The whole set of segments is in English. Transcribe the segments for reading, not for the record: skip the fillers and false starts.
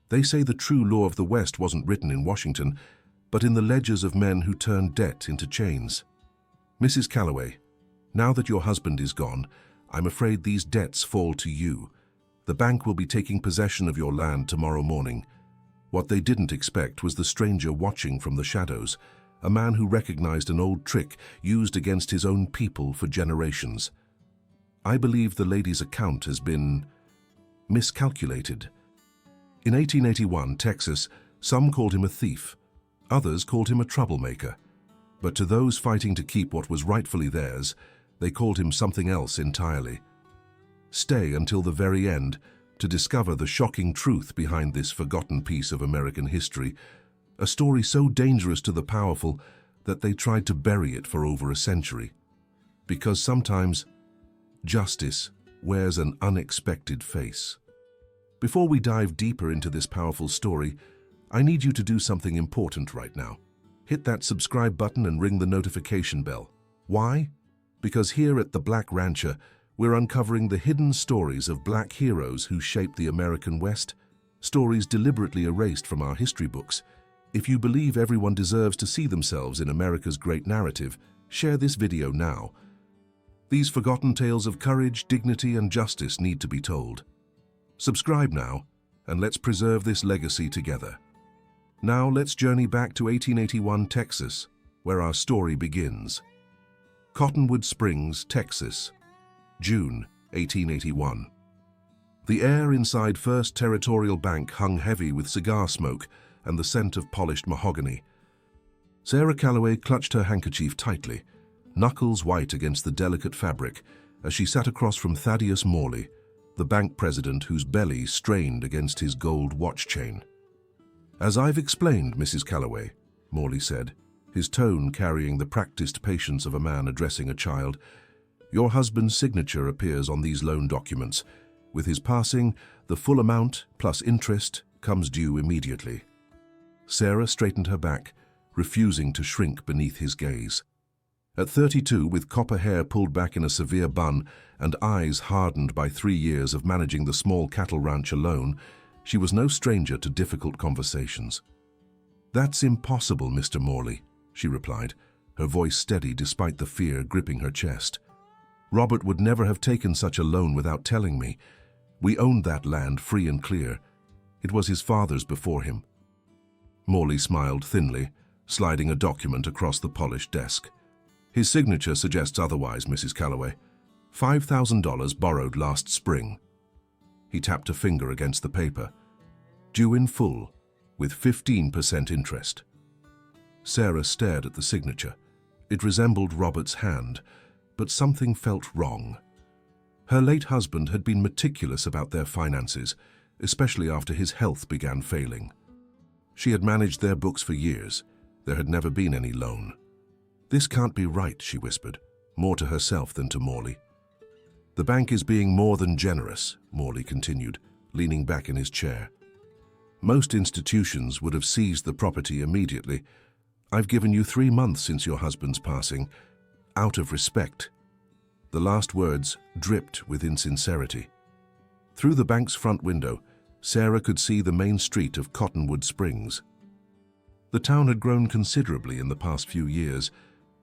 They say the true law of the West wasn't written in Washington, but in the ledgers of men who turned debt into chains. Mrs. Calloway, now that your husband is gone, I'm afraid these debts fall to you. The bank will be taking possession of your land tomorrow morning. What they didn't expect was the stranger watching from the shadows, a man who recognized an old trick used against his own people for generations. I believe the lady's account has been miscalculated. In 1881, Texas, some called him a thief, others called him a troublemaker. But to those fighting to keep what was rightfully theirs, they called him something else entirely. Stay until the very end to discover the shocking truth behind this forgotten piece of American history, a story so dangerous to the powerful that they tried to bury it for over a century. Because sometimes justice wears an unexpected face. Before we dive deeper into this powerful story, I need you to do something important right now. Hit that subscribe button and ring the notification bell. Why? Because here at The Black Rancher, we're uncovering the hidden stories of black heroes who shaped the American West, stories deliberately erased from our history books. If you believe everyone deserves to see themselves in America's great narrative, share this video now. These forgotten tales of courage, dignity, and justice need to be told. Subscribe now, and let's preserve this legacy together. Now let's journey back to 1881 Texas, where our story begins. Cottonwood Springs, Texas, June 1881. The air inside First Territorial Bank hung heavy with cigar smoke and the scent of polished mahogany. Sarah Calloway clutched her handkerchief tightly, knuckles white against the delicate fabric, as she sat across from Thaddeus Morley, the bank president whose belly strained against his gold watch chain. "As I've explained, Mrs. Calloway," Morley said, his tone carrying the practiced patience of a man addressing a child, "your husband's signature appears on these loan documents. With his passing, the full amount, plus interest, comes due immediately." Sarah straightened her back, refusing to shrink beneath his gaze. At 32, with copper hair pulled back in a severe bun and eyes hardened by 3 years of managing the small cattle ranch alone, she was no stranger to difficult conversations. "That's impossible, Mr. Morley," she replied, her voice steady despite the fear gripping her chest. "Robert would never have taken such a loan without telling me. We owned that land free and clear. It was his father's before him." Morley smiled thinly, sliding a document across the polished desk. "His signature suggests otherwise, Mrs. Calloway. $5,000 borrowed last spring." He tapped a finger against the paper. "Due in full, with 15% interest." Sarah stared at the signature. It resembled Robert's hand, but something felt wrong. Her late husband had been meticulous about their finances, especially after his health began failing. She had managed their books for years. There had never been any loan. "This can't be right," she whispered, more to herself than to Morley. "The bank is being more than generous," Morley continued, leaning back in his chair. "Most institutions would have seized the property immediately. I've given you 3 months since your husband's passing, out of respect." The last words dripped with insincerity. Through the bank's front window, Sarah could see the main street of Cottonwood Springs. The town had grown considerably in the past few years.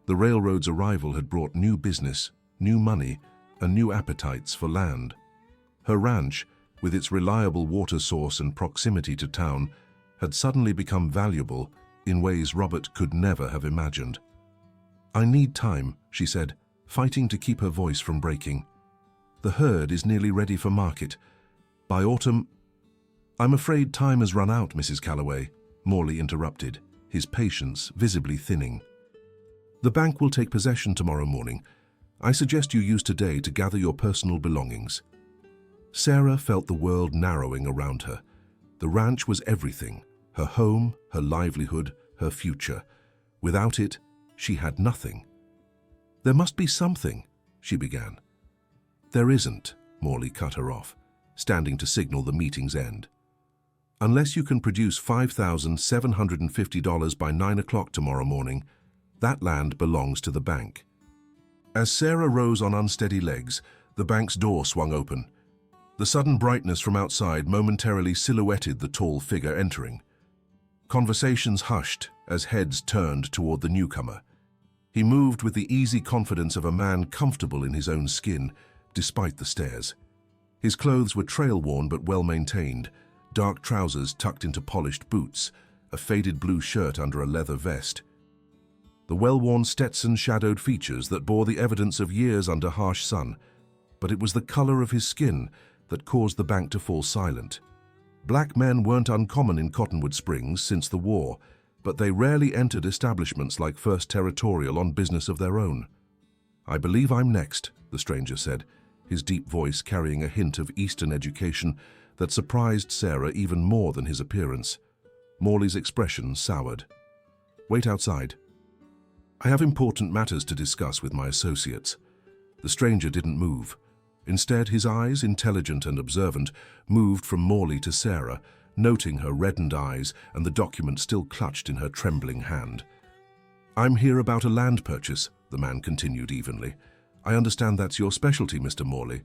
The railroad's arrival had brought new business, new money, and new appetites for land. Her ranch, with its reliable water source and proximity to town, had suddenly become valuable in ways Robert could never have imagined. "I need time," she said, fighting to keep her voice from breaking. "The herd is nearly ready for market. By autumn—" "I'm afraid time has run out, Mrs. Calloway," Morley interrupted, his patience visibly thinning. "The bank will take possession tomorrow morning. I suggest you use today to gather your personal belongings." Sarah felt the world narrowing around her. The ranch was everything: her home, her livelihood, her future. Without it, she had nothing. "There must be something," she began. "There isn't," Morley cut her off, standing to signal the meeting's end. "Unless you can produce $5,750 by 9 o'clock tomorrow morning, that land belongs to the bank." As Sarah rose on unsteady legs, the bank's door swung open. The sudden brightness from outside momentarily silhouetted the tall figure entering. Conversations hushed as heads turned toward the newcomer. He moved with the easy confidence of a man comfortable in his own skin, despite the stares. His clothes were trail-worn but well-maintained, dark trousers tucked into polished boots, a faded blue shirt under a leather vest. The well-worn Stetson shadowed features that bore the evidence of years under harsh sun, but it was the color of his skin that caused the bank to fall silent. Black men weren't uncommon in Cottonwood Springs since the war, but they rarely entered establishments like First Territorial on business of their own. "I believe I'm next," the stranger said, his deep voice carrying a hint of Eastern education that surprised Sarah even more than his appearance. Morley's expression soured. "Wait outside. I have important matters to discuss with my associates." The stranger didn't move. Instead, his eyes, intelligent and observant, moved from Morley to Sarah, noting her reddened eyes and the document still clutched in her trembling hand. "I'm here about a land purchase," the man continued evenly. "I understand that's your specialty, Mr. Morley."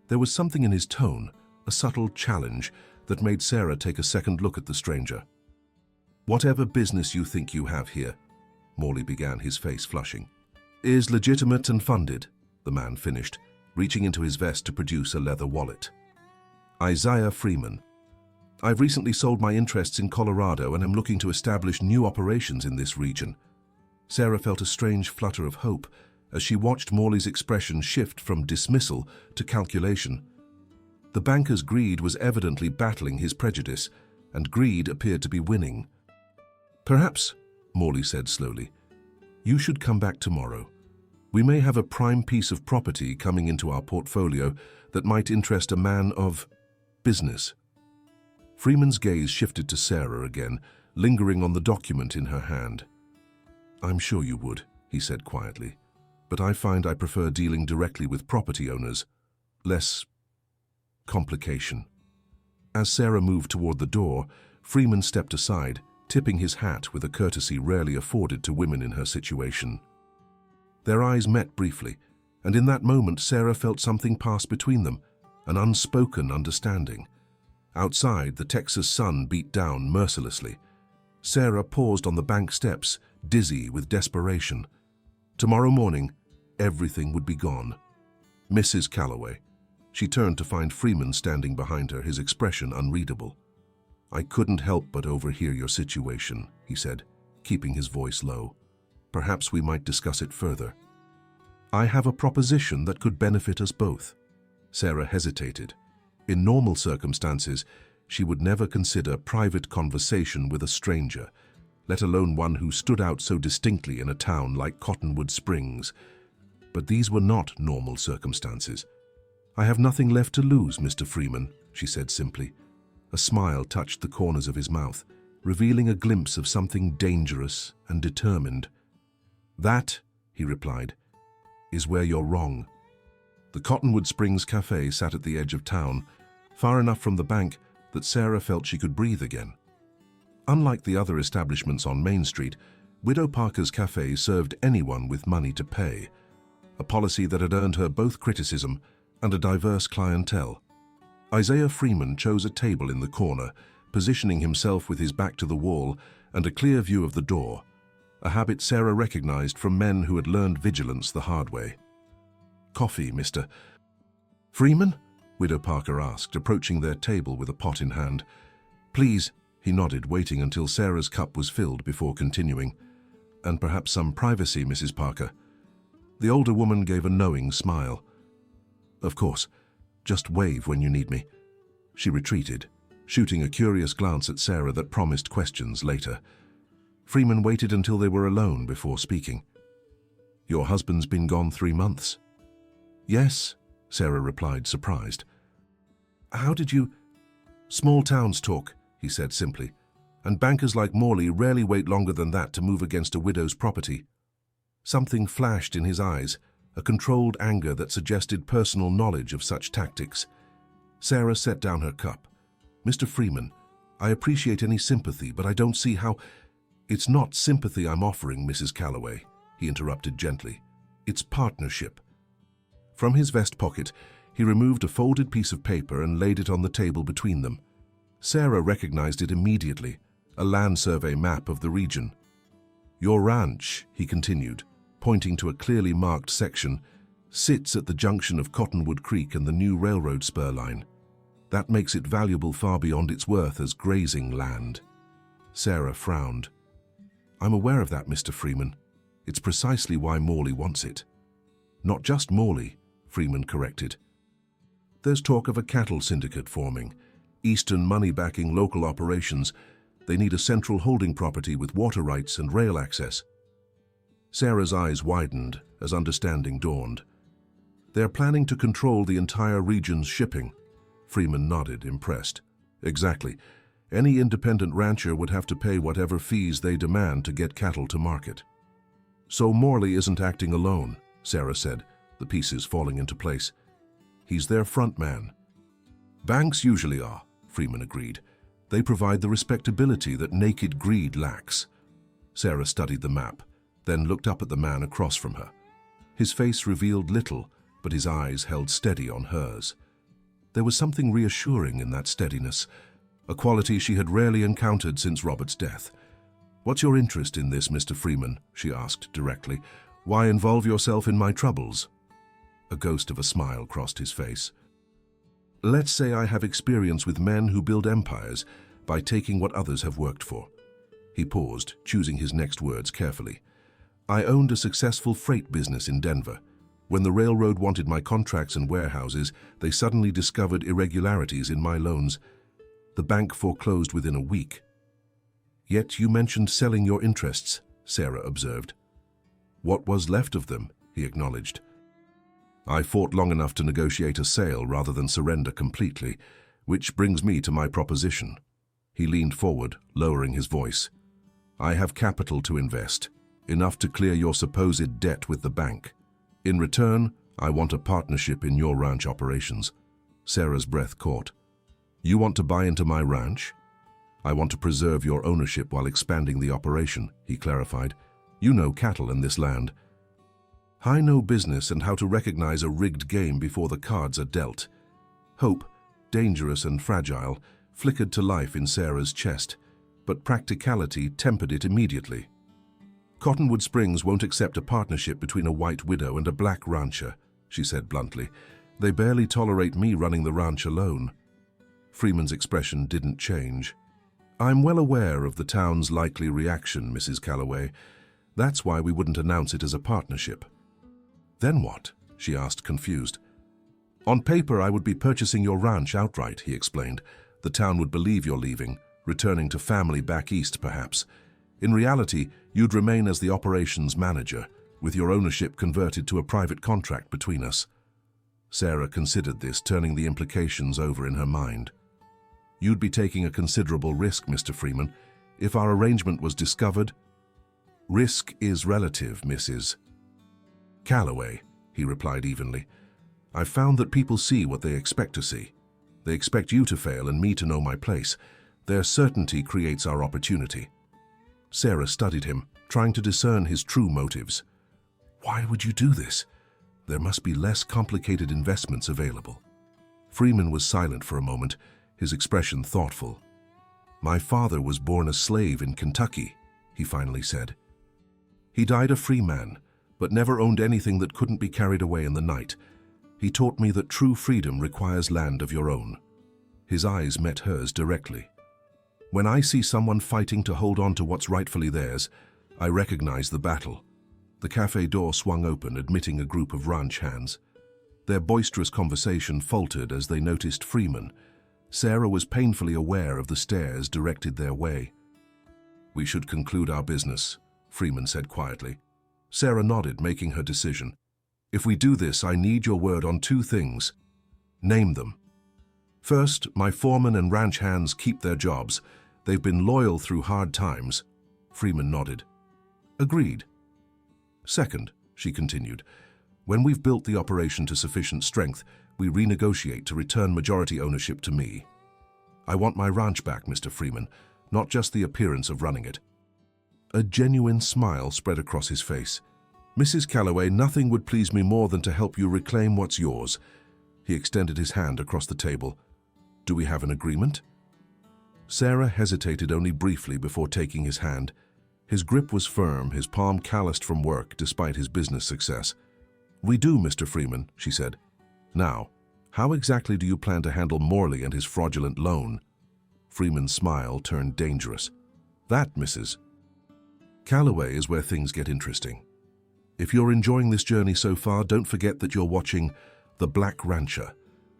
There was something in his tone, a subtle challenge, that made Sarah take a second look at the stranger. "Whatever business you think you have here," Morley began, his face flushing, "is legitimate and funded," the man finished, reaching into his vest to produce a leather wallet. "Isaiah Freeman. I've recently sold my interests in Colorado and am looking to establish new operations in this region." Sarah felt a strange flutter of hope as she watched Morley's expression shift from dismissal to calculation. The banker's greed was evidently battling his prejudice, and greed appeared to be winning. "Perhaps," Morley said slowly, "you should come back tomorrow. We may have a prime piece of property coming into our portfolio that might interest a man of business." Freeman's gaze shifted to Sarah again, lingering on the document in her hand. "I'm sure you would," he said quietly, "but I find I prefer dealing directly with property owners. Less complication." As Sarah moved toward the door, Freeman stepped aside, tipping his hat with a courtesy rarely afforded to women in her situation. Their eyes met briefly, and in that moment Sarah felt something pass between them, an unspoken understanding. Outside, the Texas sun beat down mercilessly. Sarah paused on the bank steps, dizzy with desperation. Tomorrow morning, everything would be gone. "Mrs. Calloway." She turned to find Freeman standing behind her, his expression unreadable. "I couldn't help but overhear your situation," he said, keeping his voice low. "Perhaps we might discuss it further." "I have a proposition that could benefit us both." Sarah hesitated. In normal circumstances, she would never consider private conversation with a stranger, let alone one who stood out so distinctly in a town like Cottonwood Springs. But these were not normal circumstances. "I have nothing left to lose, Mr. Freeman," she said simply. A smile touched the corners of his mouth, revealing a glimpse of something dangerous and determined. "That," he replied, "is where you're wrong." The Cottonwood Springs Cafe sat at the edge of town, far enough from the bank that Sarah felt she could breathe again. Unlike the other establishments on Main Street, Widow Parker's Cafe served anyone with money to pay, a policy that had earned her both criticism and a diverse clientele. Isaiah Freeman chose a table in the corner, positioning himself with his back to the wall and a clear view of the door, a habit Sarah recognized from men who had learned vigilance the hard way. "Coffee, Mr. Freeman?" Widow Parker asked, approaching their table with a pot in hand. "Please," he nodded, waiting until Sarah's cup was filled before continuing. "And perhaps some privacy, Mrs. Parker." The older woman gave a knowing smile. "Of course. Just wave when you need me." She retreated, shooting a curious glance at Sarah that promised questions later. Freeman waited until they were alone before speaking. "Your husband's been gone 3 months." "Yes," Sarah replied, surprised. "How did you—" "Small towns talk," he said simply, "and bankers like Morley rarely wait longer than that to move against a widow's property." Something flashed in his eyes, a controlled anger that suggested personal knowledge of such tactics. Sarah set down her cup. "Mr. Freeman, I appreciate any sympathy, but I don't see how—" "It's not sympathy I'm offering, Mrs. Calloway," he interrupted gently. "It's partnership." From his vest pocket, He removed a folded piece of paper and laid it on the table between them. Sarah recognized it immediately, a land survey map of the region. "Your ranch," he continued, pointing to a clearly marked section, "sits at the junction of Cottonwood Creek and the new railroad spur line. That makes it valuable far beyond its worth as grazing land." Sarah frowned. "I'm aware of that, Mr. Freeman. It's precisely why Morley wants it." "Not just Morley," Freeman corrected. "There's talk of a cattle syndicate forming, Eastern money backing local operations. They need a central holding property with water rights and rail access." Sarah's eyes widened as understanding dawned. "They're planning to control the entire region's shipping." Freeman nodded, impressed. "Exactly. Any independent rancher would have to pay whatever fees they demand to get cattle to market." "So Morley isn't acting alone," Sarah said, the pieces falling into place. "He's their front man." "Banks usually are," Freeman agreed. "They provide the respectability that naked greed lacks." Sarah studied the map, then looked up at the man across from her. His face revealed little, but his eyes held steady on hers. There was something reassuring in that steadiness, a quality she had rarely encountered since Robert's death. "What's your interest in this, Mr. Freeman?" she asked directly. "Why involve yourself in my troubles?" A ghost of a smile crossed his face. "Let's say I have experience with men who build empires by taking what others have worked for." He paused, choosing his next words carefully. "I owned a successful freight business in Denver. When the railroad wanted my contracts and warehouses, they suddenly discovered irregularities in my loans. The bank foreclosed within a week." "Yet you mentioned selling your interests," Sarah observed. "What was left of them?" he acknowledged. "I fought long enough to negotiate a sale rather than surrender completely, which brings me to my proposition." He leaned forward, lowering his voice. "I have capital to invest, enough to clear your supposed debt with the bank. In return, I want a partnership in your ranch operations." Sarah's breath caught. "You want to buy into my ranch?" "I want to preserve your ownership while expanding the operation," he clarified. "You know cattle in this land." "I know business and how to recognize a rigged game before the cards are dealt." Hope, dangerous and fragile, flickered to life in Sarah's chest, but practicality tempered it immediately. "Cottonwood Springs won't accept a partnership between a white widow and a black rancher," she said bluntly. "They barely tolerate me running the ranch alone." Freeman's expression didn't change. "I'm well aware of the town's likely reaction, Mrs. Calloway. That's why we wouldn't announce it as a partnership." "Then what?" she asked, confused. "On paper, I would be purchasing your ranch outright," he explained. "The town would believe you're leaving, returning to family back east, perhaps. In reality, you'd remain as the operations manager, with your ownership converted to a private contract between us." Sarah considered this, turning the implications over in her mind. "You'd be taking a considerable risk, Mr. Freeman. If our arrangement was discovered—" "Risk is relative, Mrs. Calloway," he replied evenly. "I've found that people see what they expect to see. They expect you to fail and me to know my place. Their certainty creates our opportunity." Sarah studied him, trying to discern his true motives. "Why would you do this? There must be less complicated investments available." Freeman was silent for a moment, his expression thoughtful. "My father was born a slave in Kentucky," he finally said. "He died a free man, but never owned anything that couldn't be carried away in the night. He taught me that true freedom requires land of your own." His eyes met hers directly. "When I see someone fighting to hold on to what's rightfully theirs, I recognize the battle." The cafe door swung open, admitting a group of ranch hands. Their boisterous conversation faltered as they noticed Freeman. Sarah was painfully aware of the stares directed their way. "We should conclude our business," Freeman said quietly. Sarah nodded, making her decision. "If we do this, I need your word on two things." "Name them." "First, my foreman and ranch hands keep their jobs. They've been loyal through hard times." Freeman nodded. "Agreed." "Second," she continued, "when we've built the operation to sufficient strength, we renegotiate to return majority ownership to me. I want my ranch back, Mr. Freeman, not just the appearance of running it." A genuine smile spread across his face. "Mrs. Calloway, nothing would please me more than to help you reclaim what's yours. He extended his hand across the table. "Do we have an agreement?" Sarah hesitated only briefly before taking his hand. His grip was firm, his palm calloused from work despite his business success. "We do, Mr. Freeman," she said. "Now, how exactly do you plan to handle Morley and his fraudulent loan?" Freeman's smile turned dangerous. "That, Mrs. Calloway, is where things get interesting. If you're enjoying this journey so far, don't forget that you're watching The Black Rancher,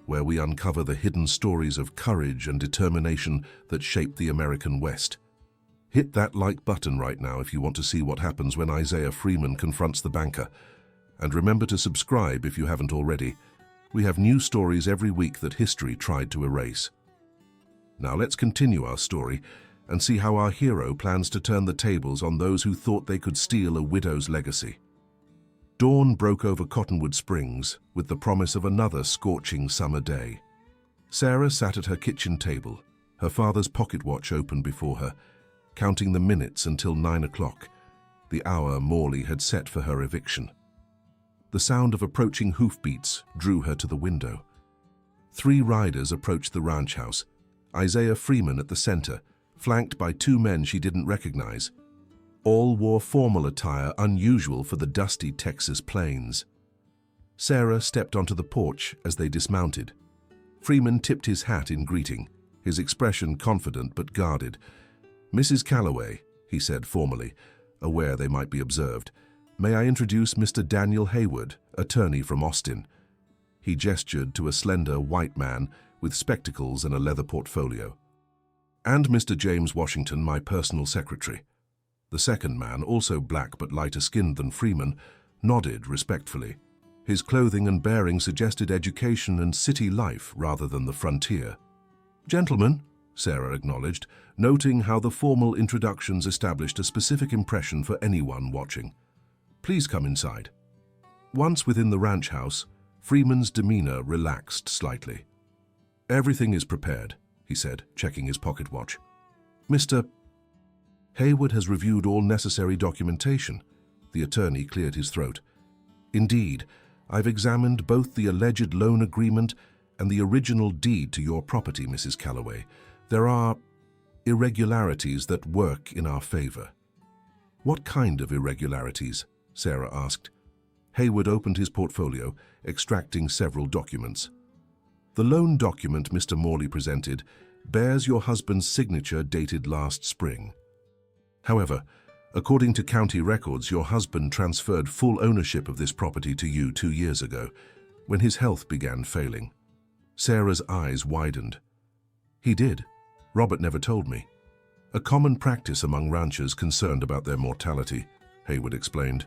where we uncover the hidden stories of courage and determination that shaped the American West. Hit that like button right now if you want to see what happens when Isaiah Freeman confronts the banker. And remember to subscribe if you haven't already. We have new stories every week that history tried to erase. Now let's continue our story and see how our hero plans to turn the tables on those who thought they could steal a widow's legacy. Dawn broke over Cottonwood Springs with the promise of another scorching summer day. Sarah sat at her kitchen table, her father's pocket watch open before her, counting the minutes until 9 o'clock, the hour Morley had set for her eviction. The sound of approaching hoofbeats drew her to the window. 3 riders approached the ranch house, Isaiah Freeman at the center, flanked by 2 men she didn't recognize. All wore formal attire unusual for the dusty Texas plains. Sarah stepped onto the porch as they dismounted. Freeman tipped his hat in greeting, his expression confident but guarded. "Mrs. Calloway," he said formally, aware they might be observed, "may I introduce Mr. Daniel Haywood, attorney from Austin." He gestured to a slender white man with spectacles and a leather portfolio. "And Mr. James Washington, my personal secretary." The second man, also black but lighter skinned than Freeman, nodded respectfully. His clothing and bearing suggested education and city life rather than the frontier. "Gentlemen," Sarah acknowledged, noting how the formal introductions established a specific impression for anyone watching. "Please come inside." Once within the ranch house, Freeman's demeanor relaxed slightly. "Everything is prepared," he said, checking his pocket watch. "Mr. Haywood has reviewed all necessary documentation." The attorney cleared his throat. "Indeed, I've examined both the alleged loan agreement and the original deed to your property, Mrs. Calloway. There are irregularities that work in our favor." "What kind of irregularities?" Sarah asked. Haywood opened his portfolio, extracting several documents. "The loan document Mr. Morley presented bears your husband's signature dated last spring. However, according to county records, your husband transferred full ownership of this property to you 2 years ago, when his health began failing." Sarah's eyes widened. "He did. Robert never told me. A common practice among ranchers concerned about their mortality," Haywood explained.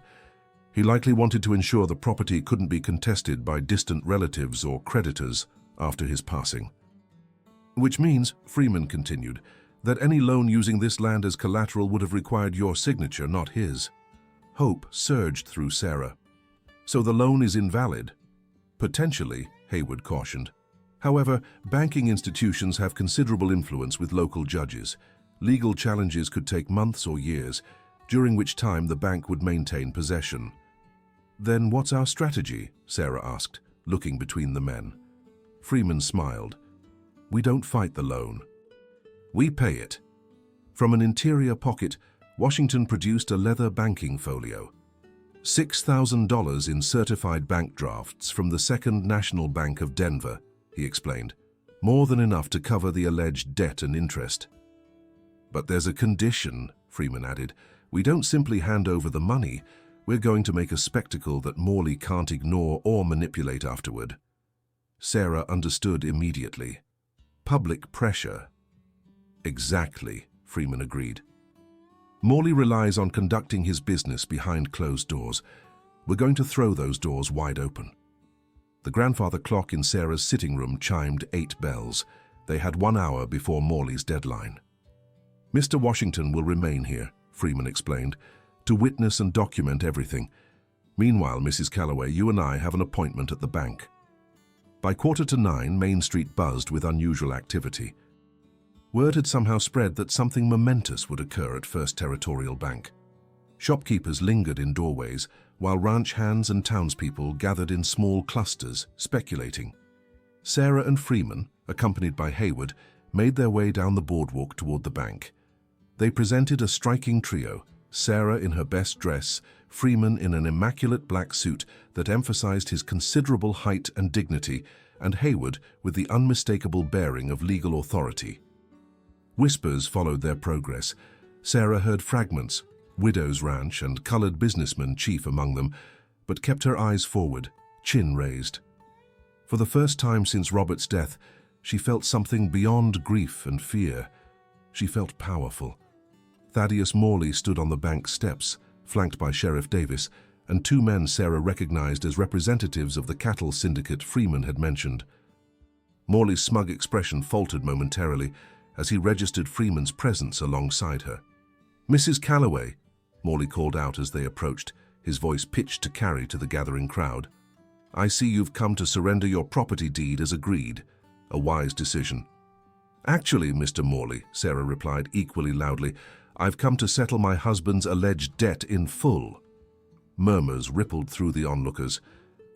"He likely wanted to ensure the property couldn't be contested by distant relatives or creditors after his passing." "Which means," Freeman continued, "that any loan using this land as collateral would have required your signature, not his." Hope surged through Sarah. "So the loan is invalid?" "Potentially," Haywood cautioned. "However, banking institutions have considerable influence with local judges. Legal challenges could take months or years, during which time the bank would maintain possession." "Then what's our strategy?" Sarah asked, looking between the men. Freeman smiled. "We don't fight the loan. We pay it." From an interior pocket, Washington produced a leather banking folio. $6,000 in certified bank drafts from the Second National Bank of Denver, he explained. "More than enough to cover the alleged debt and interest." "But there's a condition," Freeman added. "We don't simply hand over the money. We're going to make a spectacle that Morley can't ignore or manipulate afterward." Sarah understood immediately. "Public pressure." "Exactly," Freeman agreed. "Morley relies on conducting his business behind closed doors. We're going to throw those doors wide open." The grandfather clock in Sarah's sitting room chimed 8 bells. They had 1 hour before Morley's deadline. "Mr. Washington will remain here," Freeman explained, "to witness and document everything. Meanwhile, Mrs. Calloway, you and I have an appointment at the bank." By 8:45, Main Street buzzed with unusual activity. Word had somehow spread that something momentous would occur at First Territorial Bank. Shopkeepers lingered in doorways, while ranch hands and townspeople gathered in small clusters, speculating. Sarah and Freeman, accompanied by Hayward, made their way down the boardwalk toward the bank. They presented a striking trio, Sarah in her best dress, Freeman in an immaculate black suit that emphasized his considerable height and dignity, and Hayward with the unmistakable bearing of legal authority. Whispers followed their progress. Sarah heard fragments, widow's ranch and colored businessman chief among them, but kept her eyes forward, chin raised. For the first time since Robert's death, she felt something beyond grief and fear. She felt powerful. Thaddeus Morley stood on the bank steps, flanked by Sheriff Davis, and two men Sarah recognized as representatives of the cattle syndicate Freeman had mentioned. Morley's smug expression faltered momentarily as he registered Freeman's presence alongside her. "Mrs. Calloway," Morley called out as they approached, his voice pitched to carry to the gathering crowd. "I see you've come to surrender your property deed as agreed. A wise decision." "Actually, Mr. Morley," Sarah replied equally loudly, "I've come to settle my husband's alleged debt in full." Murmurs rippled through the onlookers.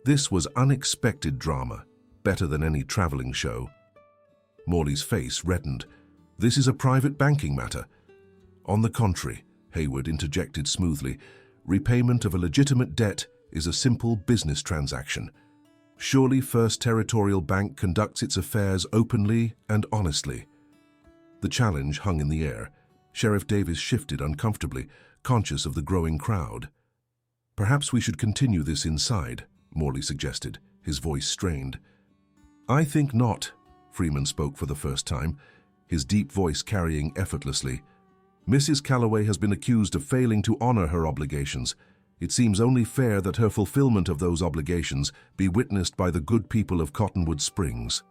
This was unexpected drama, better than any traveling show. Morley's face reddened. "This is a private banking matter." "On the contrary," Hayward interjected smoothly, "repayment of a legitimate debt is a simple business transaction. Surely First Territorial Bank conducts its affairs openly and honestly." The challenge hung in the air. Sheriff Davis shifted uncomfortably, conscious of the growing crowd. "Perhaps we should continue this inside," Morley suggested, his voice strained. "I think not," Freeman spoke for the first time, his deep voice carrying effortlessly. "Mrs. Calloway has been accused of failing to honor her obligations. It seems only fair that her fulfillment of those obligations be witnessed by the good people of Cottonwood Springs."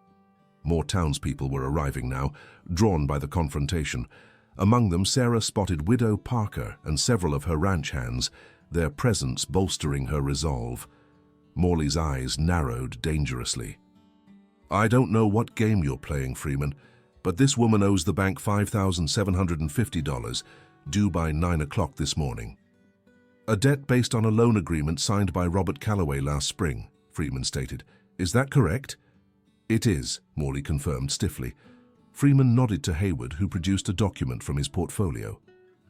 More townspeople were arriving now, drawn by the confrontation. Among them, Sarah spotted Widow Parker and several of her ranch hands, their presence bolstering her resolve. Morley's eyes narrowed dangerously. "I don't know what game you're playing, Freeman, but this woman owes the bank $5,750, due by 9 o'clock this morning." "A debt based on a loan agreement signed by Robert Calloway last spring," Freeman stated. "Is that correct?" "It is," Morley confirmed stiffly. Freeman nodded to Hayward, who produced a document from his portfolio.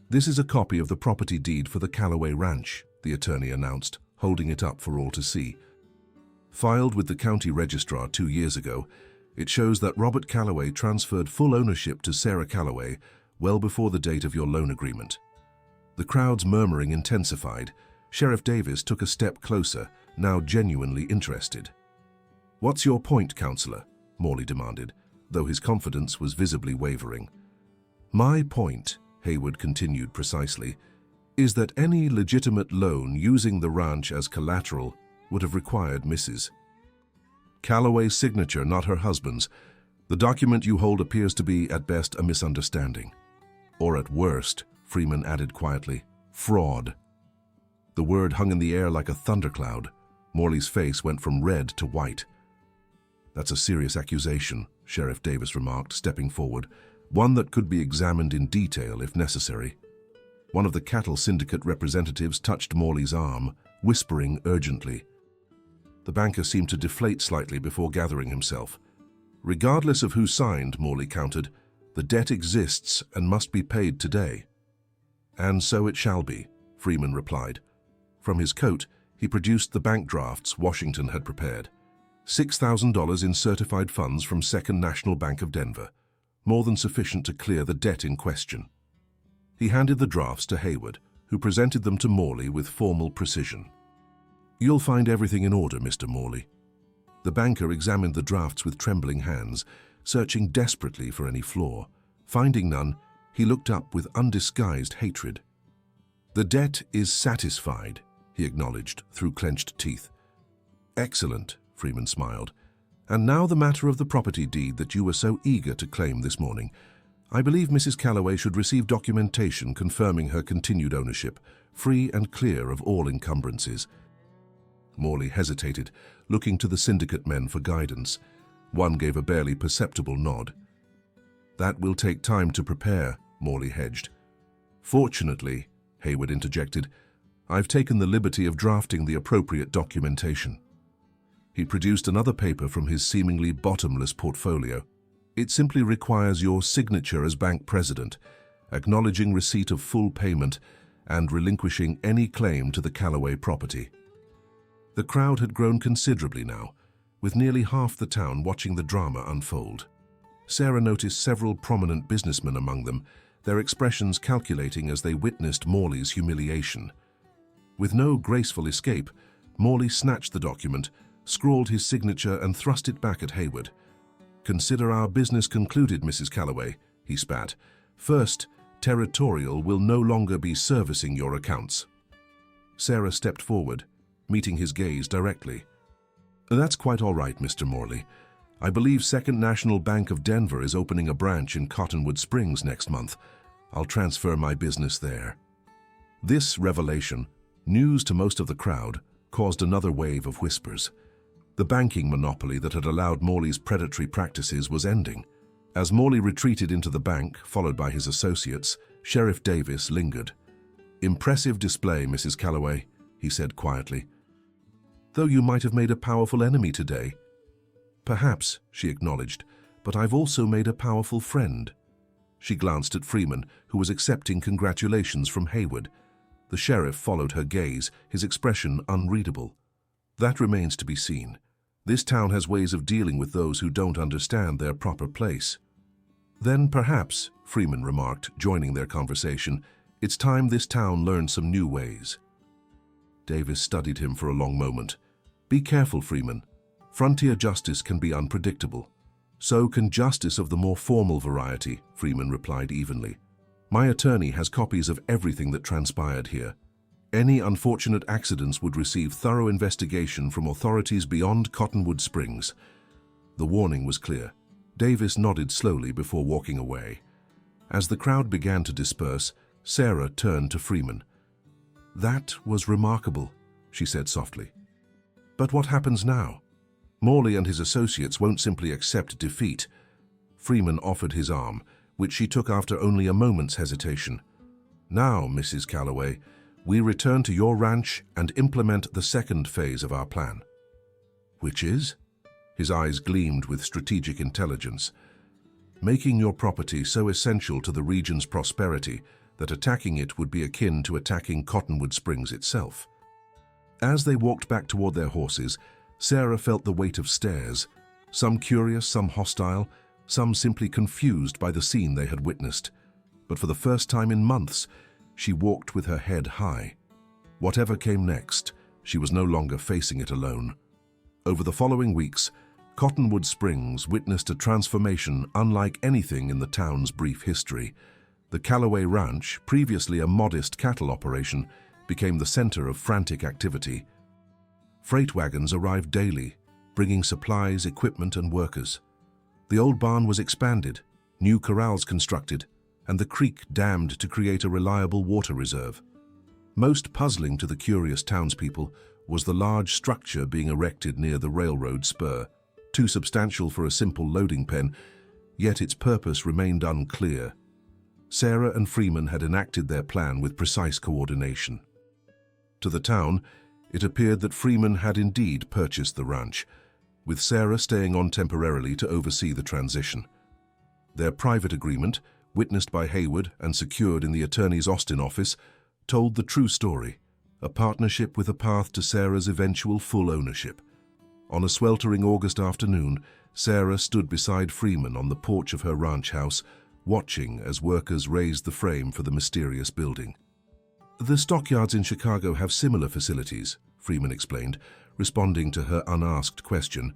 "This is a copy of the property deed for the Calloway Ranch," the attorney announced, holding it up for all to see. "Filed with the county registrar 2 years ago, it shows that Robert Calloway transferred full ownership to Sarah Calloway well before the date of your loan agreement." The crowd's murmuring intensified. Sheriff Davis took a step closer, now genuinely interested. "What's your point, Counselor?" Morley demanded, though his confidence was visibly wavering. "My point," Hayward continued precisely, "is that any legitimate loan using the ranch as collateral would have required Mrs. Calloway's signature, not her husband's. The document you hold appears to be, at best, a misunderstanding. Or at worst," Freeman added quietly, "fraud." The word hung in the air like a thundercloud. Morley's face went from red to white. "That's a serious accusation," Sheriff Davis remarked, stepping forward, "one that could be examined in detail if necessary." One of the cattle syndicate representatives touched Morley's arm, whispering urgently. The banker seemed to deflate slightly before gathering himself. "Regardless of who signed," Morley countered, "the debt exists and must be paid today." "And so it shall be," Freeman replied. From his coat, he produced the bank drafts Washington had prepared. $6,000 in certified funds from Second National Bank of Denver, more than sufficient to clear the debt in question. He handed the drafts to Hayward, who presented them to Morley with formal precision. "You'll find everything in order, Mr. Morley." The banker examined the drafts with trembling hands, searching desperately for any flaw. Finding none, he looked up with undisguised hatred. "The debt is satisfied," he acknowledged through clenched teeth. "Excellent," Freeman smiled. "And now the matter of the property deed that you were so eager to claim this morning. I believe Mrs. Calloway should receive documentation confirming her continued ownership, free and clear of all encumbrances." Morley hesitated, looking to the syndicate men for guidance. One gave a barely perceptible nod. "That will take time to prepare," Morley hedged. "Fortunately," Hayward interjected, "I've taken the liberty of drafting the appropriate documentation." He produced another paper from his seemingly bottomless portfolio. It simply requires your signature as bank president, acknowledging receipt of full payment and relinquishing any claim to the Callaway property. The crowd had grown considerably now, with nearly half the town watching the drama unfold. Sarah noticed several prominent businessmen among them, their expressions calculating as they witnessed Morley's humiliation. With no graceful escape, Morley snatched the document, scrawled his signature and thrust it back at Hayward. "Consider our business concluded, Mrs. Callaway," he spat. "First, Territorial will no longer be servicing your accounts." Sarah stepped forward, meeting his gaze directly. "That's quite all right, Mr. Morley. I believe Second National Bank of Denver is opening a branch in Cottonwood Springs next month. I'll transfer my business there." This revelation, news to most of the crowd, caused another wave of whispers. The banking monopoly that had allowed Morley's predatory practices was ending. As Morley retreated into the bank, followed by his associates, Sheriff Davis lingered. "Impressive display, Mrs. Callaway," he said quietly. "Though you might have made a powerful enemy today." "Perhaps," she acknowledged, "but I've also made a powerful friend." She glanced at Freeman, who was accepting congratulations from Hayward. The sheriff followed her gaze, his expression unreadable. "That remains to be seen. This town has ways of dealing with those who don't understand their proper place." "Then perhaps," Freeman remarked, joining their conversation, "it's time this town learned some new ways." Davis studied him for a long moment. "Be careful, Freeman. Frontier justice can be unpredictable. So can justice of the more formal variety," Freeman replied evenly. "My attorney has copies of everything that transpired here. Any unfortunate accidents would receive thorough investigation from authorities beyond Cottonwood Springs." The warning was clear. Davis nodded slowly before walking away. As the crowd began to disperse, Sarah turned to Freeman. "That was remarkable," she said softly. "But what happens now? Morley and his associates won't simply accept defeat." Freeman offered his arm, which she took after only a moment's hesitation. "Now, Mrs. Callaway, we return to your ranch and implement the second phase of our plan." "Which is?" His eyes gleamed with strategic intelligence. "Making your property so essential to the region's prosperity that attacking it would be akin to attacking Cottonwood Springs itself." As they walked back toward their horses, Sarah felt the weight of stares, some curious, some hostile, some simply confused by the scene they had witnessed. But for the first time in months, she walked with her head high. Whatever came next, she was no longer facing it alone. Over the following weeks, Cottonwood Springs witnessed a transformation unlike anything in the town's brief history. The Callaway Ranch, previously a modest cattle operation, became the center of frantic activity. Freight wagons arrived daily, bringing supplies, equipment, and workers. The old barn was expanded, new corrals constructed, and the creek dammed to create a reliable water reserve. Most puzzling to the curious townspeople was the large structure being erected near the railroad spur, too substantial for a simple loading pen, yet its purpose remained unclear. Sarah and Freeman had enacted their plan with precise coordination. To the town, it appeared that Freeman had indeed purchased the ranch, with Sarah staying on temporarily to oversee the transition. Their private agreement, witnessed by Hayward and secured in the attorney's Austin office, told the true story, a partnership with a path to Sarah's eventual full ownership. On a sweltering August afternoon, Sarah stood beside Freeman on the porch of her ranch house, watching as workers raised the frame for the mysterious building. "The stockyards in Chicago have similar facilities," Freeman explained, responding to her unasked question.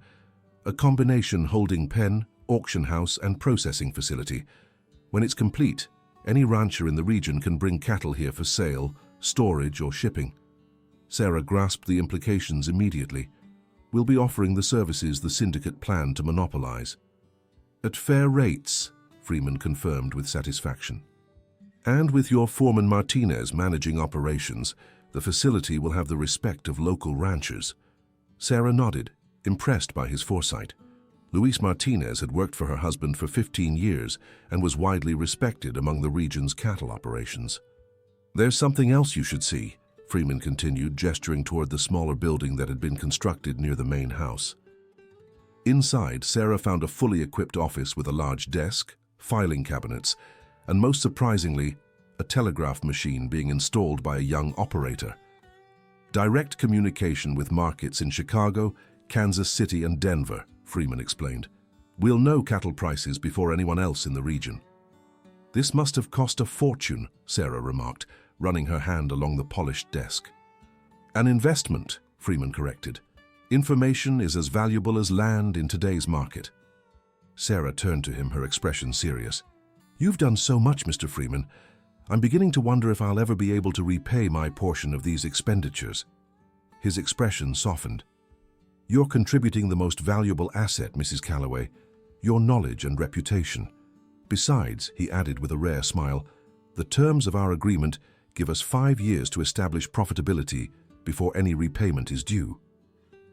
"A combination holding pen, auction house, and processing facility. When it's complete, any rancher in the region can bring cattle here for sale, storage, or shipping." Sarah grasped the implications immediately. "We'll be offering the services the syndicate planned to monopolize." "At fair rates," Freeman confirmed with satisfaction. "And with your foreman Martinez managing operations, the facility will have the respect of local ranchers." Sarah nodded, impressed by his foresight. Luis Martinez had worked for her husband for 15 years and was widely respected among the region's cattle operations. "There's something else you should see," Freeman continued, gesturing toward the smaller building that had been constructed near the main house. Inside, Sarah found a fully equipped office with a large desk, filing cabinets, and most surprisingly, a telegraph machine being installed by a young operator. Direct communication with markets in Chicago, Kansas City, and Denver, Freeman explained. We'll know cattle prices before anyone else in the region. This must have cost a fortune, Sarah remarked, running her hand along the polished desk. An investment, Freeman corrected. Information is as valuable as land in today's market. Sarah turned to him, her expression serious. You've done so much, Mr. Freeman. I'm beginning to wonder if I'll ever be able to repay my portion of these expenditures. His expression softened. You're contributing the most valuable asset, Mrs. Calloway, your knowledge and reputation. Besides, he added with a rare smile, the terms of our agreement give us 5 years to establish profitability before any repayment is due.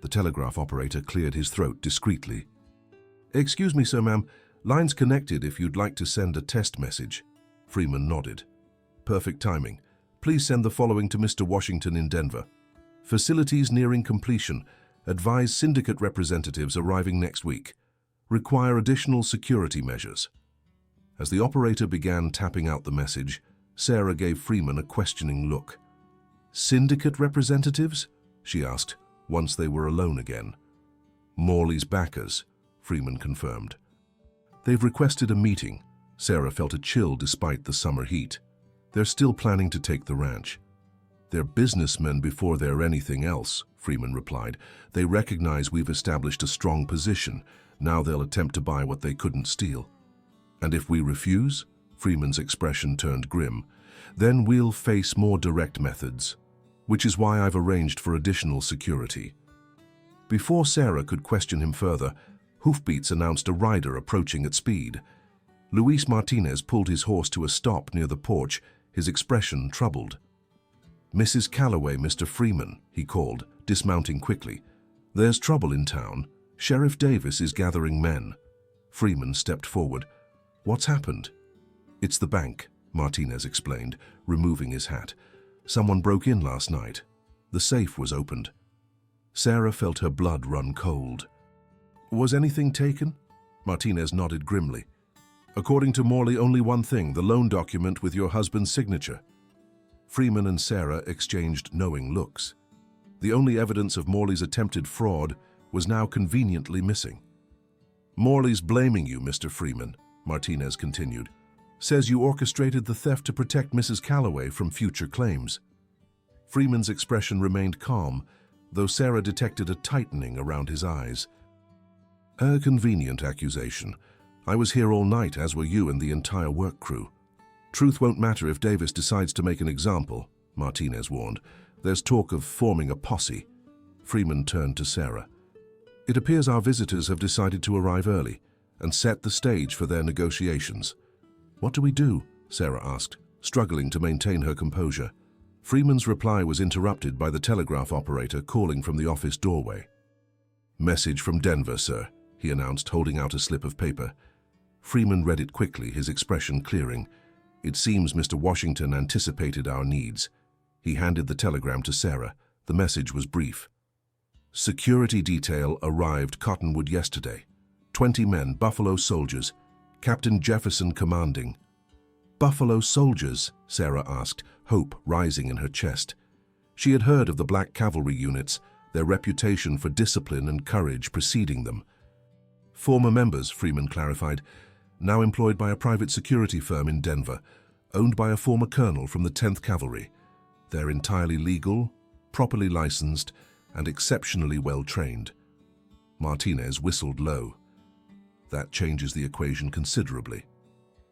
The telegraph operator cleared his throat discreetly. Excuse me, sir, ma'am. Line's connected if you'd like to send a test message. Freeman nodded. Perfect timing. Please send the following to Mr. Washington in Denver. Facilities nearing completion. Advise syndicate representatives arriving next week. Require additional security measures. As the operator began tapping out the message, Sarah gave Freeman a questioning look. Syndicate representatives? She asked, once they were alone again. Morley's backers, Freeman confirmed. They've requested a meeting. Sarah felt a chill despite the summer heat. They're still planning to take the ranch. They're businessmen before they're anything else, Freeman replied. They recognize we've established a strong position. Now they'll attempt to buy what they couldn't steal. And if we refuse? Freeman's expression turned grim. Then we'll face more direct methods, which is why I've arranged for additional security. Before Sarah could question him further, hoofbeats announced a rider approaching at speed. Luis Martinez pulled his horse to a stop near the porch, his expression troubled. Mrs. Calloway, Mr. Freeman, he called, dismounting quickly. There's trouble in town. Sheriff Davis is gathering men. Freeman stepped forward. What's happened? It's the bank, Martinez explained, removing his hat. Someone broke in last night. The safe was opened. Sarah felt her blood run cold. Was anything taken? Martinez nodded grimly. According to Morley, only one thing, the loan document with your husband's signature. Freeman and Sarah exchanged knowing looks. The only evidence of Morley's attempted fraud was now conveniently missing. Morley's blaming you, Mr. Freeman, Martinez continued. Says you orchestrated the theft to protect Mrs. Calloway from future claims. Freeman's expression remained calm, though Sarah detected a tightening around his eyes. A convenient accusation. I was here all night, as were you and the entire work crew. Truth won't matter if Davis decides to make an example, Martinez warned. There's talk of forming a posse. Freeman turned to Sarah. It appears our visitors have decided to arrive early and set the stage for their negotiations. What do we do? Sarah asked, struggling to maintain her composure. Freeman's reply was interrupted by the telegraph operator calling from the office doorway. Message from Denver, sir, he announced, holding out a slip of paper. Freeman read it quickly, his expression clearing. It seems Mr. Washington anticipated our needs. He handed the telegram to Sarah. The message was brief. Security detail arrived Cottonwood yesterday. 20 men, Buffalo soldiers. Captain Jefferson commanding. Buffalo soldiers? Sarah asked, hope rising in her chest. She had heard of the black cavalry units, their reputation for discipline and courage preceding them. Former members, Freeman clarified, now employed by a private security firm in Denver, owned by a former colonel from the 10th Cavalry. They're entirely legal, properly licensed, and exceptionally well-trained. Martinez whistled low. That changes the equation considerably.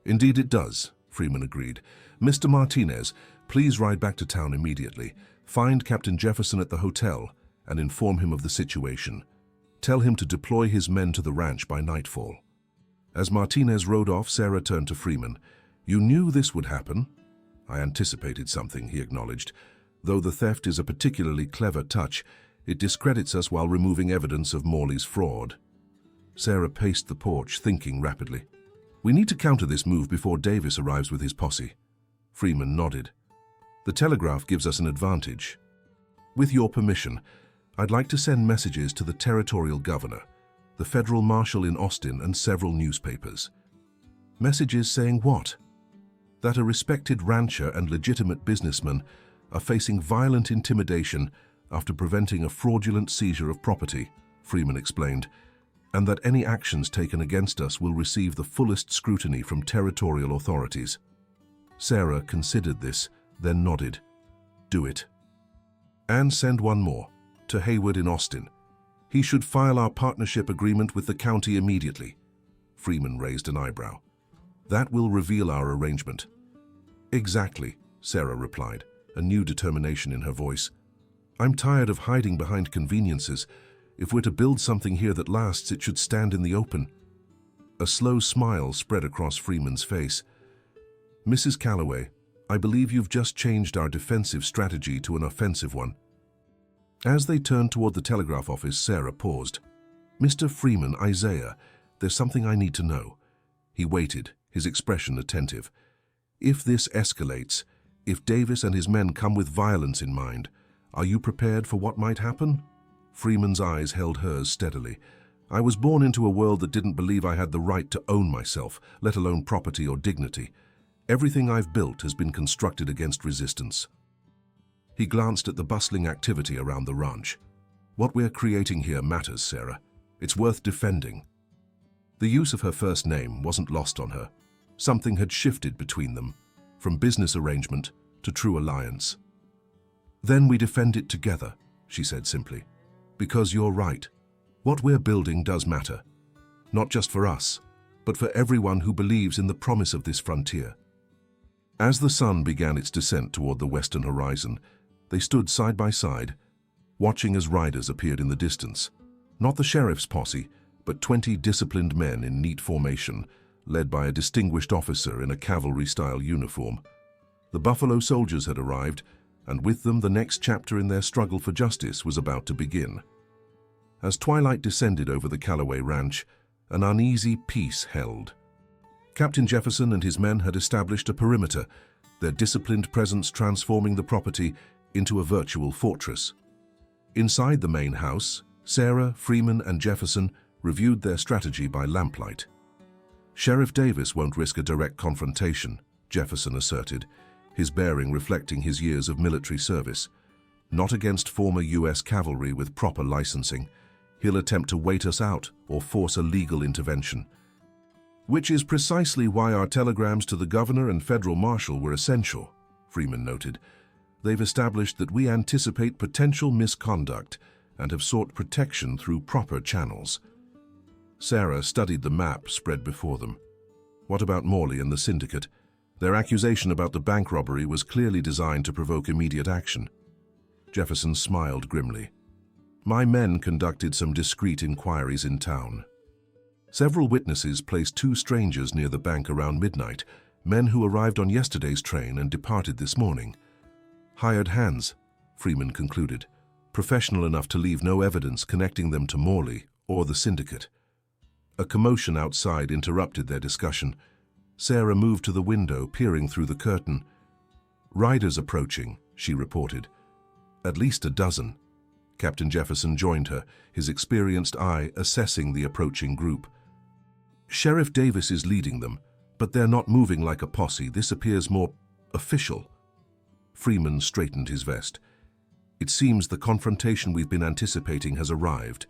Indeed it does, Freeman agreed. Mr. Martinez, please ride back to town immediately. Find Captain Jefferson at the hotel and inform him of the situation. Tell him to deploy his men to the ranch by nightfall. As Martinez rode off, Sarah turned to Freeman. You knew this would happen? I anticipated something, he acknowledged. Though the theft is a particularly clever touch, it discredits us while removing evidence of Morley's fraud. Sarah paced the porch, thinking rapidly. We need to counter this move before Davis arrives with his posse. Freeman nodded. The telegraph gives us an advantage. With your permission, I'd like to send messages to the territorial governor, the federal marshal in Austin, and several newspapers. Messages saying what? That a respected rancher and legitimate businessman are facing violent intimidation after preventing a fraudulent seizure of property, Freeman explained, and that any actions taken against us will receive the fullest scrutiny from territorial authorities. Sarah considered this, then nodded. Do it. And send one more, to Hayward in Austin. He should file our partnership agreement with the county immediately. Freeman raised an eyebrow. That will reveal our arrangement. Exactly, Sarah replied, a new determination in her voice. I'm tired of hiding behind conveniences. If we're to build something here that lasts, it should stand in the open. A slow smile spread across Freeman's face. Mrs. Calloway, I believe you've just changed our defensive strategy to an offensive one. As they turned toward the telegraph office, Sarah paused. Mr. Freeman, Isaiah, there's something I need to know. He waited, his expression attentive. If this escalates, if Davis and his men come with violence in mind, are you prepared for what might happen? Freeman's eyes held hers steadily. I was born into a world that didn't believe I had the right to own myself, let alone property or dignity. Everything I've built has been constructed against resistance. He glanced at the bustling activity around the ranch. What we're creating here matters, Sarah. It's worth defending. The use of her first name wasn't lost on her. Something had shifted between them, from business arrangement to true alliance. Then we defend it together, she said simply. Because you're right. What we're building does matter. Not just for us, but for everyone who believes in the promise of this frontier. As the sun began its descent toward the western horizon, they stood side by side, watching as riders appeared in the distance. Not the sheriff's posse, but 20 disciplined men in neat formation, led by a distinguished officer in a cavalry-style uniform. The Buffalo Soldiers had arrived, and with them the next chapter in their struggle for justice was about to begin. As twilight descended over the Calloway Ranch, an uneasy peace held. Captain Jefferson and his men had established a perimeter, their disciplined presence transforming the property into a virtual fortress. Inside the main house, Sarah, Freeman, and Jefferson reviewed their strategy by lamplight. Sheriff Davis won't risk a direct confrontation, Jefferson asserted, his bearing reflecting his years of military service. Not against former U.S. cavalry with proper licensing. He'll attempt to wait us out or force a legal intervention. Which is precisely why our telegrams to the governor and federal marshal were essential, Freeman noted. They've established that we anticipate potential misconduct and have sought protection through proper channels. Sarah studied the map spread before them. What about Morley and the syndicate? Their accusation about the bank robbery was clearly designed to provoke immediate action. Jefferson smiled grimly. My men conducted some discreet inquiries in town. Several witnesses placed 2 strangers near the bank around midnight, men who arrived on yesterday's train and departed this morning. Hired hands, Freeman concluded, professional enough to leave no evidence connecting them to Morley or the syndicate. A commotion outside interrupted their discussion. Sarah moved to the window, peering through the curtain. Riders approaching, she reported. At least a dozen. Captain Jefferson joined her, his experienced eye assessing the approaching group. Sheriff Davis is leading them, but they're not moving like a posse. This appears more official. Freeman straightened his vest. It seems the confrontation we've been anticipating has arrived.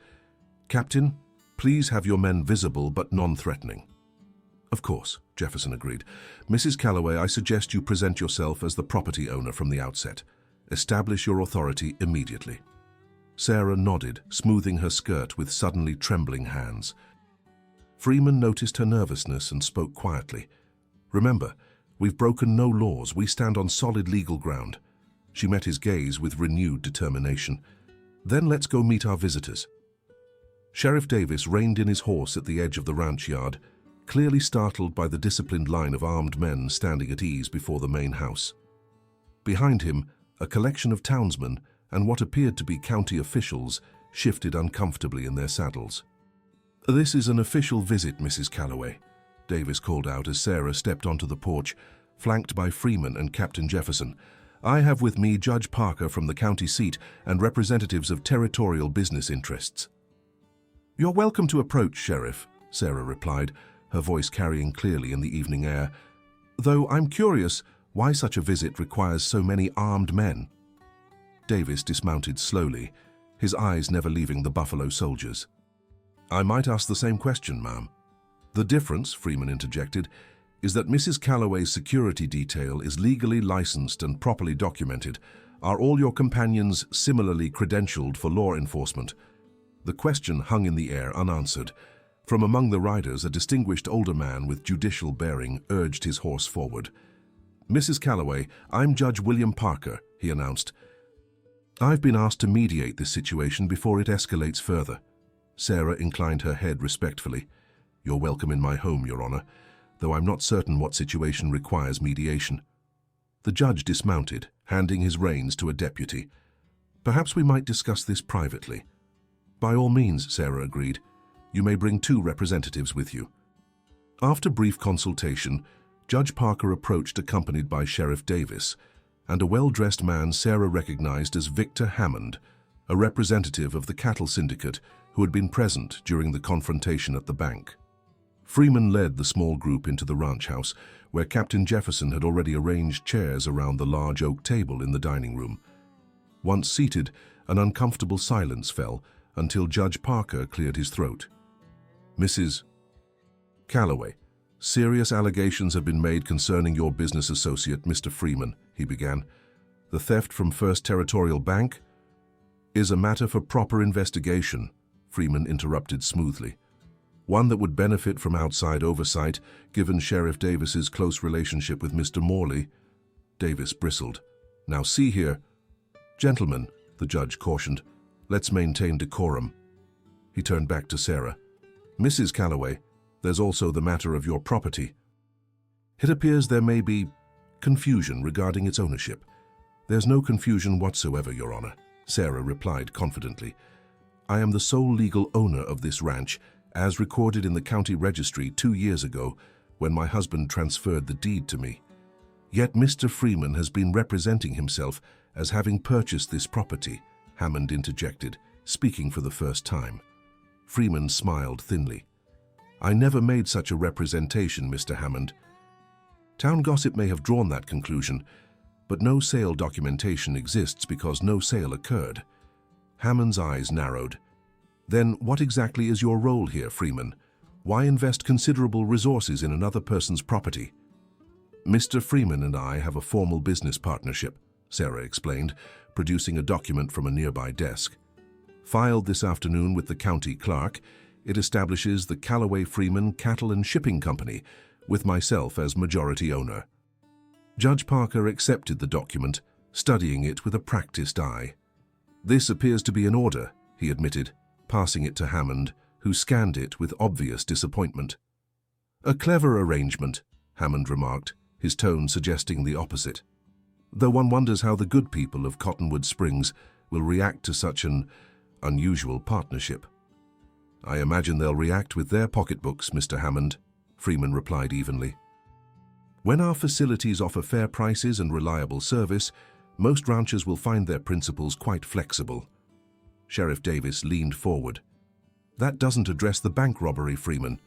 Captain, please have your men visible but non-threatening. Of course, Jefferson agreed. Mrs. Calloway, I suggest you present yourself as the property owner from the outset. Establish your authority immediately. Sarah nodded, smoothing her skirt with suddenly trembling hands. Freeman noticed her nervousness and spoke quietly. Remember, we've broken no laws. We stand on solid legal ground. She met his gaze with renewed determination. Then let's go meet our visitors. Sheriff Davis reined in his horse at the edge of the ranch yard, clearly startled by the disciplined line of armed men standing at ease before the main house. Behind him, a collection of townsmen and what appeared to be county officials shifted uncomfortably in their saddles. This is an official visit, Mrs. Calloway, Davis called out as Sarah stepped onto the porch, flanked by Freeman and Captain Jefferson. I have with me Judge Parker from the county seat and representatives of territorial business interests." "You're welcome to approach, Sheriff," Sarah replied, her voice carrying clearly in the evening air. "Though I'm curious why such a visit requires so many armed men." Davis dismounted slowly, his eyes never leaving the Buffalo soldiers. "I might ask the same question, ma'am." "The difference," Freeman interjected, "is that Mrs. Calloway's security detail is legally licensed and properly documented. Are all your companions similarly credentialed for law enforcement?" The question hung in the air unanswered. From among the riders, a distinguished older man with judicial bearing urged his horse forward. "Mrs. Calloway, I'm Judge William Parker," he announced. "I've been asked to mediate this situation before it escalates further." Sarah inclined her head respectfully. "You're welcome in my home, Your Honor, though I'm not certain what situation requires mediation." The judge dismounted, handing his reins to a deputy. "Perhaps we might discuss this privately." "By all means," Sarah agreed. "You may bring 2 representatives with you." After brief consultation, Judge Parker approached accompanied by Sheriff Davis and a well-dressed man Sarah recognized as Victor Hammond, a representative of the cattle syndicate who had been present during the confrontation at the bank. Freeman led the small group into the ranch house, where Captain Jefferson had already arranged chairs around the large oak table in the dining room. Once seated, an uncomfortable silence fell until Judge Parker cleared his throat. "Mrs. Calloway, serious allegations have been made concerning your business associate, Mr. Freeman," he began. "The theft from First Territorial Bank is a matter for proper investigation," Freeman interrupted smoothly. "One that would benefit from outside oversight, given Sheriff Davis's close relationship with Mr. Morley." Davis bristled. "Now see here." "Gentlemen," the judge cautioned, "let's maintain decorum." He turned back to Sarah. "Mrs. Calloway, there's also the matter of your property. It appears there may be confusion regarding its ownership." "There's no confusion whatsoever, Your Honor," Sarah replied confidently. "I am the sole legal owner of this ranch, as recorded in the county registry 2 years ago when my husband transferred the deed to me. Yet Mr. Freeman has been representing himself as having purchased this property," Hammond interjected, speaking for the first time. Freeman smiled thinly. "I never made such a representation, Mr. Hammond. Town gossip may have drawn that conclusion, but no sale documentation exists because no sale occurred." Hammond's eyes narrowed. "Then what exactly is your role here, Freeman? Why invest considerable resources in another person's property?" "Mr. Freeman and I have a formal business partnership," Sarah explained, producing a document from a nearby desk. "Filed this afternoon with the county clerk, it establishes the Calloway-Freeman Cattle and Shipping Company, with myself as majority owner." Judge Parker accepted the document, studying it with a practiced eye. "This appears to be in order," he admitted, passing it to Hammond, who scanned it with obvious disappointment. "A clever arrangement," Hammond remarked, his tone suggesting the opposite. "Though one wonders how the good people of Cottonwood Springs will react to such an unusual partnership." "I imagine they'll react with their pocketbooks, Mr. Hammond," Freeman replied evenly. "When our facilities offer fair prices and reliable service, most ranchers will find their principles quite flexible." Sheriff Davis leaned forward. "That doesn't address the bank robbery, Freeman.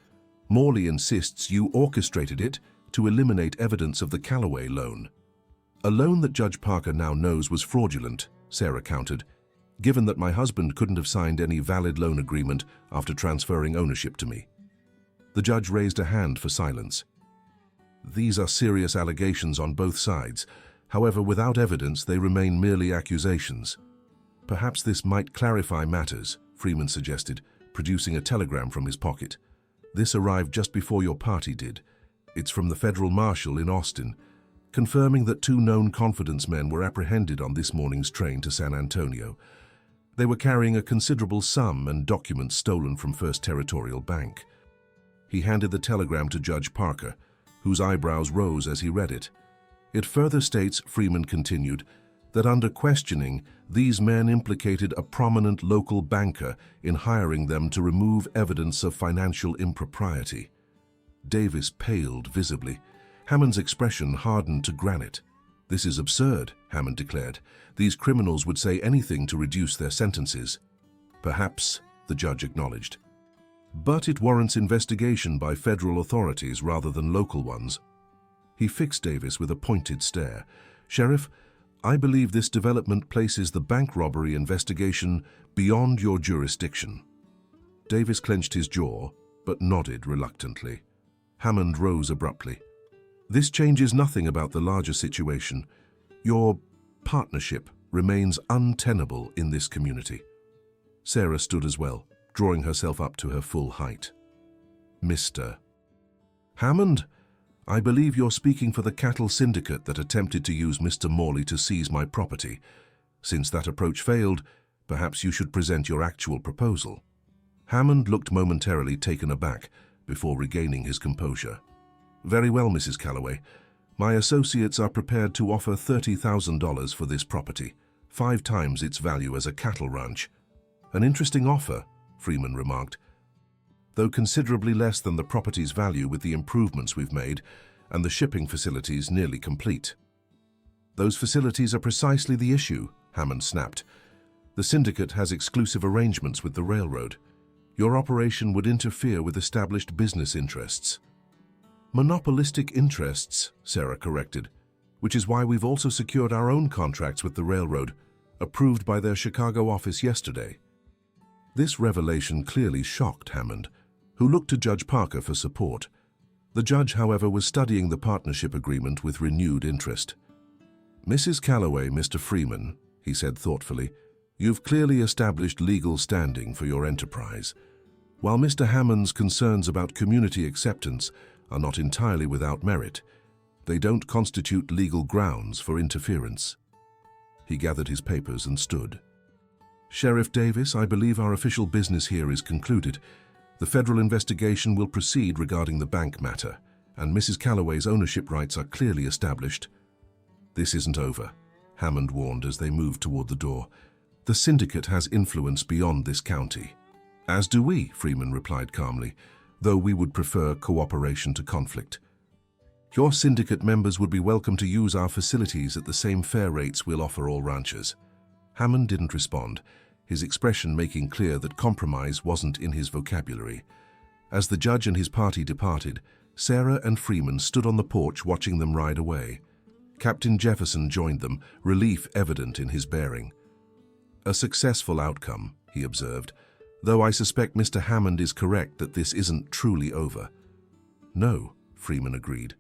Morley insists you orchestrated it to eliminate evidence of the Calloway loan." "A loan that Judge Parker now knows was fraudulent," Sarah countered, "given that my husband couldn't have signed any valid loan agreement after transferring ownership to me." The judge raised a hand for silence. "These are serious allegations on both sides. However, without evidence, they remain merely accusations." "Perhaps this might clarify matters," Freeman suggested, producing a telegram from his pocket. "This arrived just before your party did. It's from the federal marshal in Austin, confirming that 2 known confidence men were apprehended on this morning's train to San Antonio. They were carrying a considerable sum and documents stolen from First Territorial Bank." He handed the telegram to Judge Parker, whose eyebrows rose as he read it. "It further states," Freeman continued, "that under questioning, these men implicated a prominent local banker in hiring them to remove evidence of financial impropriety." Davis paled visibly. Hammond's expression hardened to granite. "This is absurd," Hammond declared. "These criminals would say anything to reduce their sentences." "Perhaps," the judge acknowledged. "But it warrants investigation by federal authorities rather than local ones." He fixed Davis with a pointed stare. "Sheriff, I believe this development places the bank robbery investigation beyond your jurisdiction." Davis clenched his jaw, but nodded reluctantly. Hammond rose abruptly. "This changes nothing about the larger situation. Your partnership remains untenable in this community." Sarah stood as well, drawing herself up to her full height. "Mr. Hammond, I believe you're speaking for the cattle syndicate that attempted to use Mr. Morley to seize my property. Since that approach failed, perhaps you should present your actual proposal." Hammond looked momentarily taken aback before regaining his composure. "Very well, Mrs. Calloway. My associates are prepared to offer $30,000 for this property, 5 times its value as a cattle ranch." "An interesting offer," Freeman remarked, "though considerably less than the property's value with the improvements we've made and the shipping facilities nearly complete." "Those facilities are precisely the issue," Hammond snapped. "The syndicate has exclusive arrangements with the railroad. Your operation would interfere with established business interests." "Monopolistic interests," Sarah corrected, "which is why we've also secured our own contracts with the railroad, approved by their Chicago office yesterday." This revelation clearly shocked Hammond, who looked to Judge Parker for support. The judge, however, was studying the partnership agreement with renewed interest. "Mrs. Calloway, Mr. Freeman," he said thoughtfully, "you've clearly established legal standing for your enterprise. While Mr. Hammond's concerns about community acceptance are not entirely without merit, they don't constitute legal grounds for interference." He gathered his papers and stood. "Sheriff Davis, I believe our official business here is concluded. The federal investigation will proceed regarding the bank matter, and Mrs. Calloway's ownership rights are clearly established." "This isn't over," Hammond warned as they moved toward the door. "The syndicate has influence beyond this county." "As do we," Freeman replied calmly, "though we would prefer cooperation to conflict. Your syndicate members would be welcome to use our facilities at the same fair rates we'll offer all ranchers." Hammond didn't respond, his expression making clear that compromise wasn't in his vocabulary. As the judge and his party departed, Sarah and Freeman stood on the porch watching them ride away. Captain Jefferson joined them, relief evident in his bearing. "A successful outcome," he observed, "though I suspect Mr. Hammond is correct that this isn't truly over." "No," Freeman agreed.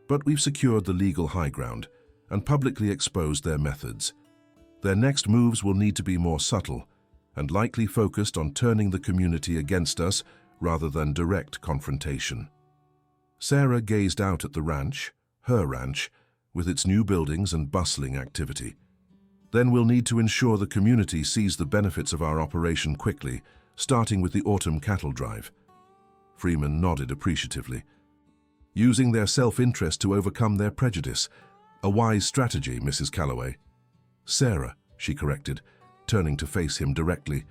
"But we've secured the legal high ground and publicly exposed their methods. Their next moves will need to be more subtle and likely focused on turning the community against us rather than direct confrontation." Sarah gazed out at the ranch, her ranch, with its new buildings and bustling activity. "Then we'll need to ensure the community sees the benefits of our operation quickly, starting with the autumn cattle drive." Freeman nodded appreciatively. "Using their self-interest to overcome their prejudice. A wise strategy, Mrs. Calloway." "Sarah," she corrected, turning to face him directly.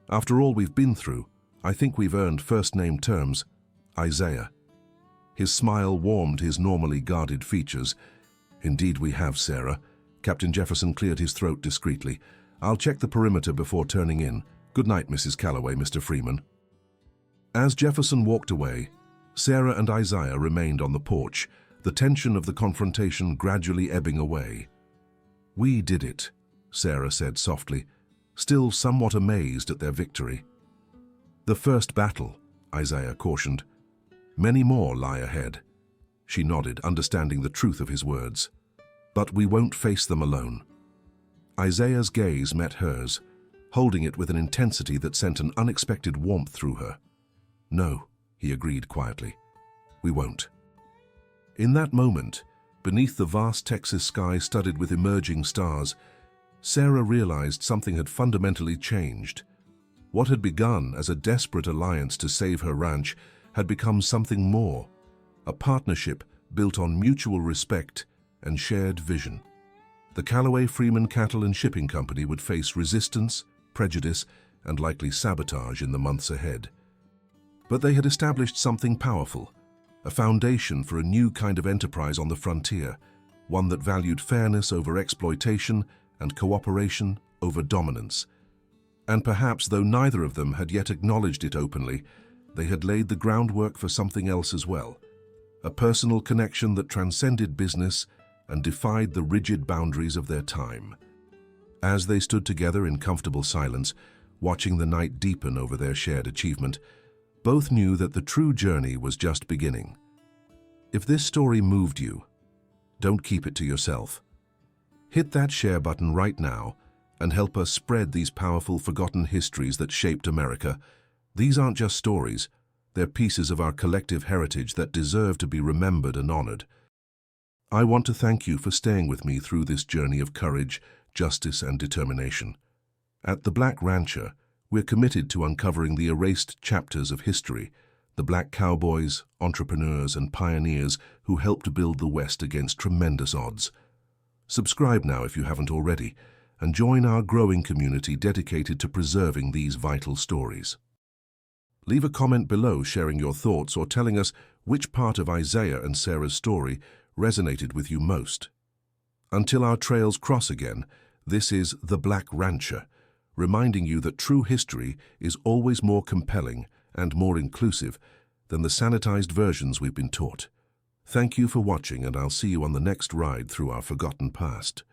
"After all we've been through, I think we've earned first-name terms. Isaiah." His smile warmed his normally guarded features. "Indeed we have, Sarah." Captain Jefferson cleared his throat discreetly. "I'll check the perimeter before turning in. Good night, Mrs. Calloway, Mr. Freeman." As Jefferson walked away, Sarah and Isaiah remained on the porch, the tension of the confrontation gradually ebbing away. "We did it," Sarah said softly, still somewhat amazed at their victory. "The first battle," Isaiah cautioned. "Many more lie ahead." She nodded, understanding the truth of his words. "But we won't face them alone." Isaiah's gaze met hers, holding it with an intensity that sent an unexpected warmth through her. "No," he agreed quietly, "we won't." In that moment, beneath the vast Texas sky studded with emerging stars, Sarah realized something had fundamentally changed. What had begun as a desperate alliance to save her ranch had become something more, a partnership built on mutual respect and shared vision. The Calloway Freeman Cattle and Shipping Company would face resistance, prejudice, and likely sabotage in the months ahead. But they had established something powerful, a foundation for a new kind of enterprise on the frontier, one that valued fairness over exploitation and cooperation over dominance. And perhaps, though neither of them had yet acknowledged it openly, they had laid the groundwork for something else as well, a personal connection that transcended business and defied the rigid boundaries of their time. As they stood together in comfortable silence, watching the night deepen over their shared achievement, both knew that the true journey was just beginning. If this story moved you, don't keep it to yourself. Hit that share button right now and help us spread these powerful forgotten histories that shaped America. These aren't just stories, they're pieces of our collective heritage that deserve to be remembered and honored. I want to thank you for staying with me through this journey of courage, justice, and determination. At The Black Rancher, we're committed to uncovering the erased chapters of history, the black cowboys, entrepreneurs, and pioneers who helped build the West against tremendous odds. Subscribe now if you haven't already, and join our growing community dedicated to preserving these vital stories. Leave a comment below sharing your thoughts or telling us which part of Isaiah and Sarah's story resonated with you most. Until our trails cross again, this is The Black Rancher, reminding you that true history is always more compelling and more inclusive than the sanitized versions we've been taught. Thank you for watching, and I'll see you on the next ride through our forgotten past.